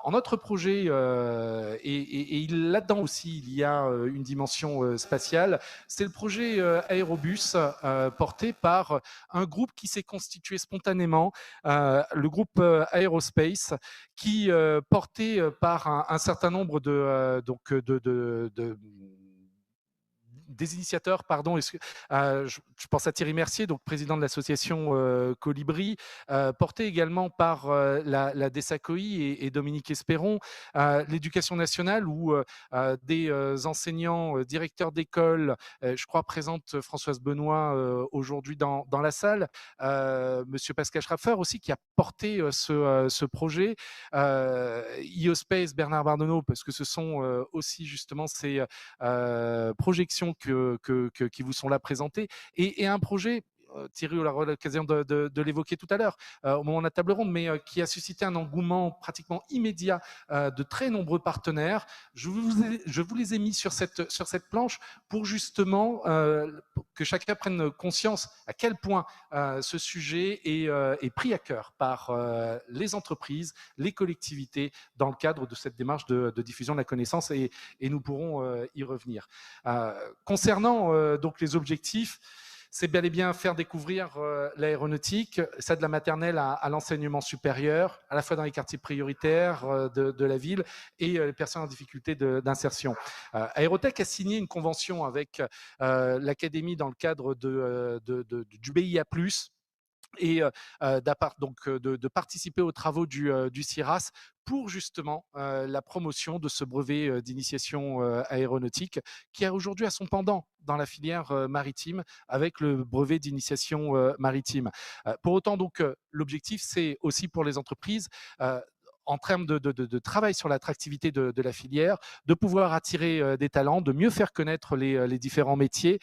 En notre projet, et là-dedans aussi, il y a une dimension spatiale, c'est le projet Aérobus porté par un groupe qui s'est constitué spontanément, le groupe Aerospace, qui porté par un certain nombre des initiateurs, pardon, je pense à Thierry Mercier, donc président de l'association Colibri, porté également par la DESACOI et Dominique Espéron, l'éducation nationale où des enseignants, directeurs d'école, je crois présente Françoise Benoît aujourd'hui dans la salle, Monsieur Pascal Schraffer aussi qui a porté ce projet, IOSpace, Bernard Bardonneau, parce que ce sont aussi justement ces projections qui vous sont là présentées, et un projet, Thierry aura l'occasion de l'évoquer tout à l'heure au moment de la table ronde, mais qui a suscité un engouement pratiquement immédiat de très nombreux partenaires. Je vous les ai mis sur cette planche pour justement que chacun prenne conscience à quel point ce sujet est pris à cœur par les entreprises, les collectivités dans le cadre de cette démarche de diffusion de la connaissance, et nous pourrons y revenir. Concernant donc les objectifs, c'est bel et bien faire découvrir l'aéronautique, ça de la maternelle à l'enseignement supérieur, à la fois dans les quartiers prioritaires de la ville et les personnes en difficulté d'insertion. Aérotech a signé une convention avec l'académie dans le cadre du BIA+, et de participer aux travaux du CIRAS pour justement la promotion de ce brevet d'initiation aéronautique qui a aujourd'hui à son pendant dans la filière maritime avec le brevet d'initiation maritime. Pour autant, donc, l'objectif, c'est aussi pour les entreprises en termes de travail sur l'attractivité de la filière, de pouvoir attirer des talents, de mieux faire connaître les différents métiers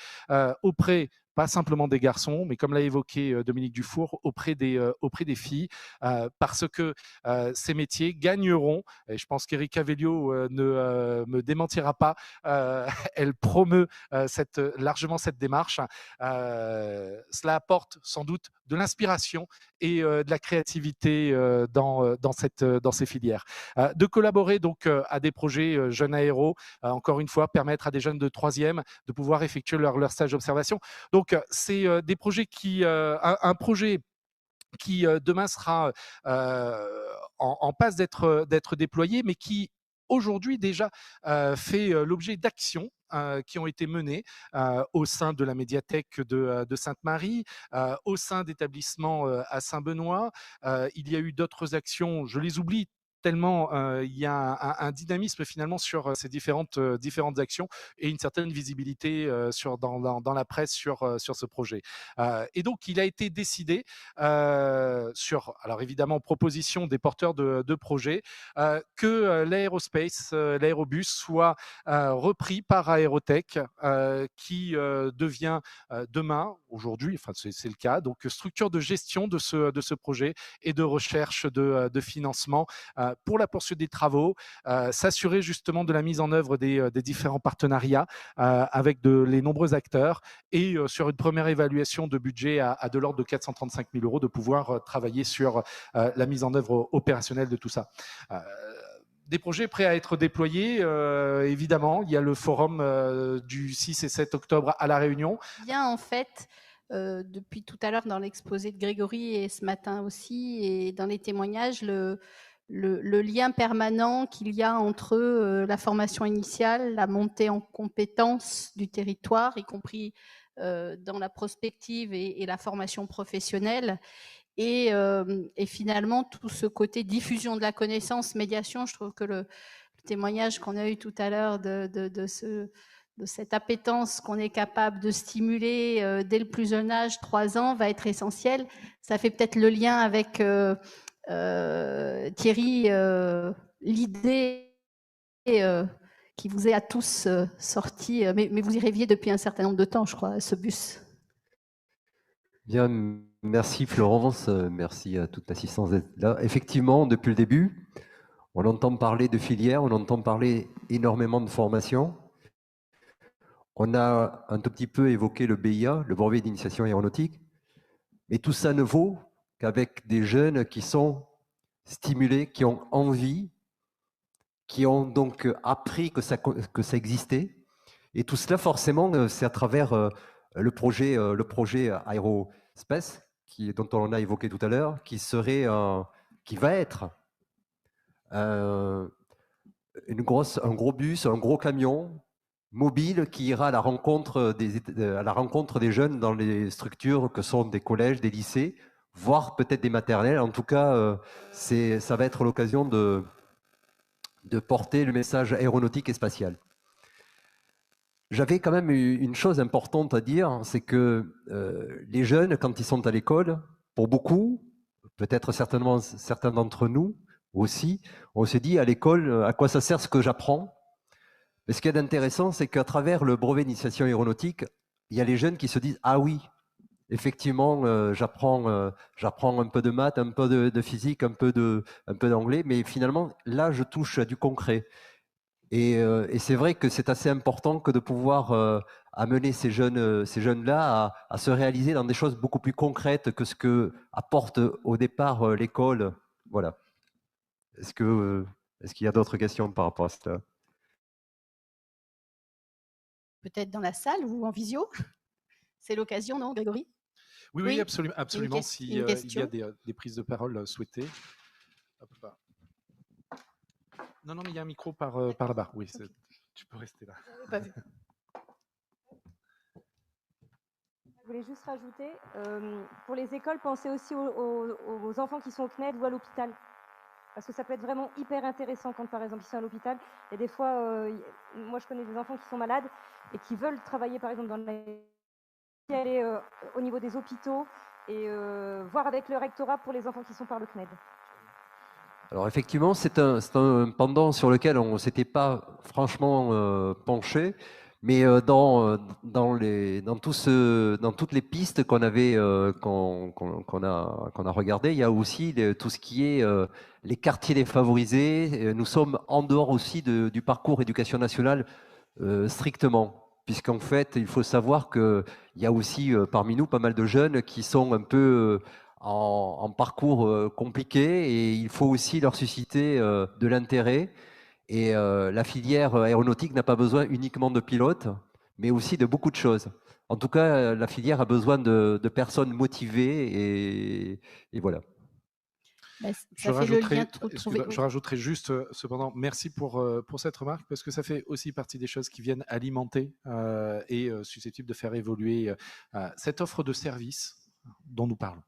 auprès pas simplement des garçons, mais comme l'a évoqué Dominique Dufour, auprès des filles, parce que ces métiers gagneront, et je pense qu'Erika Vellio ne me démentira pas, elle promeut largement cette démarche. Cela apporte sans doute de l'inspiration et de la créativité dans ces filières. De collaborer donc à des projets jeunes aéros, encore une fois, permettre à des jeunes de troisième de pouvoir effectuer leur stage d'observation. Donc, c'est des projets un projet qui demain sera en passe d'être déployé, mais qui aujourd'hui déjà fait l'objet d'actions qui ont été menées au sein de la médiathèque de Sainte-Marie, au sein d'établissements à Saint-Benoît. Il y a eu d'autres actions, je les oublie tellement il y a un dynamisme finalement sur ces différentes actions et une certaine visibilité dans la presse sur ce projet. Et donc, il a été décidé alors évidemment, proposition des porteurs de projets, que l'aérospace, l'aérobus soit repris par Aérotech, qui devient demain, aujourd'hui, enfin c'est le cas, donc structure de gestion de ce projet et de recherche de financement pour la poursuite des travaux, s'assurer justement de la mise en œuvre des différents partenariats avec les nombreux acteurs, et sur une première évaluation de budget à de l'ordre de 435 000 euros, de pouvoir travailler sur la mise en œuvre opérationnelle de tout ça. Des projets prêts à être déployés, évidemment. Il y a le forum du 6 et 7 octobre à La Réunion. Bien, en fait, depuis tout à l'heure dans l'exposé de Grégory et ce matin aussi, et dans les témoignages, le lien permanent qu'il y a entre la formation initiale, la montée en compétences du territoire, y compris dans la prospective et la formation professionnelle, et finalement tout ce côté diffusion de la connaissance, médiation. Je trouve que le témoignage qu'on a eu tout à l'heure de cette appétence qu'on est capable de stimuler dès le plus jeune âge, 3 ans, va être essentiel. Ça fait peut-être le lien avec Thierry, l'idée qui vous est à tous sortie, mais vous y rêviez depuis un certain nombre de temps, je crois, ce bus. Bien, merci Florence, merci à toute l'assistance d'être là. Effectivement, depuis le début, on entend parler de filière, on entend parler énormément de formation. On a un tout petit peu évoqué le BIA, le brevet d'initiation aéronautique, mais tout ça ne vaut qu'avec des jeunes qui sont stimulés, qui ont envie qui ont donc appris que ça existait. Et tout cela, forcément, c'est à travers le projet Aerospace, dont on a évoqué tout à l'heure, qui va être un gros bus, un gros camion mobile qui ira à la rencontre des jeunes dans les structures que sont des collèges, des lycées, voire peut-être des maternelles. En tout cas, ça va être l'occasion de porter le message aéronautique et spatial. J'avais quand même une chose importante à dire, c'est que les jeunes, quand ils sont à l'école, pour beaucoup, peut-être certainement certains d'entre nous aussi, on se dit à l'école, à quoi ça sert ce que j'apprends? Mais ce qui est intéressant, c'est qu'à travers le brevet d'initiation aéronautique, il y a les jeunes qui se disent, ah oui, effectivement, j'apprends un peu de maths, un peu de physique, un peu d'anglais, mais finalement, là, je touche à du concret. Et c'est vrai que c'est assez important que de pouvoir amener ces jeunes-là à se réaliser dans des choses beaucoup plus concrètes que ce que apporte au départ l'école. Voilà. Est-ce qu'il y a d'autres questions par rapport à cela? Peut-être dans la salle ou en visio? C'est l'occasion, non, Grégory? Oui, absolument. S'il y a des prises de parole souhaitées. Hop là. Non, mais il y a un micro par là-bas. Oui, okay. Tu peux rester là. Pas vu. Je voulais juste rajouter, pour les écoles, pensez aussi aux enfants qui sont au CNED ou à l'hôpital. Parce que ça peut être vraiment hyper intéressant quand, par exemple, ils sont à l'hôpital. Et des fois, moi, je connais des enfants qui sont malades et qui veulent travailler, par exemple, aller au niveau des hôpitaux et voir avec le rectorat pour les enfants qui sont par le CNED. Alors effectivement, c'est un pendant sur lequel on ne s'était pas franchement penché, mais dans toutes les pistes qu'on avait qu'on a regardées, il y a aussi tout ce qui est les quartiers défavorisés. Nous sommes en dehors aussi du parcours éducation nationale strictement, puisqu'en fait, il faut savoir qu'il y a aussi parmi nous pas mal de jeunes qui sont un peu en parcours compliqué, et il faut aussi leur susciter de l'intérêt. Et la filière aéronautique n'a pas besoin uniquement de pilotes, mais aussi de beaucoup de choses. En tout cas, la filière a besoin de personnes motivées, et voilà. Bah, je rajouterai juste, cependant, merci pour cette remarque, parce que ça fait aussi partie des choses qui viennent alimenter et susceptibles de faire évoluer cette offre de service dont nous parlons.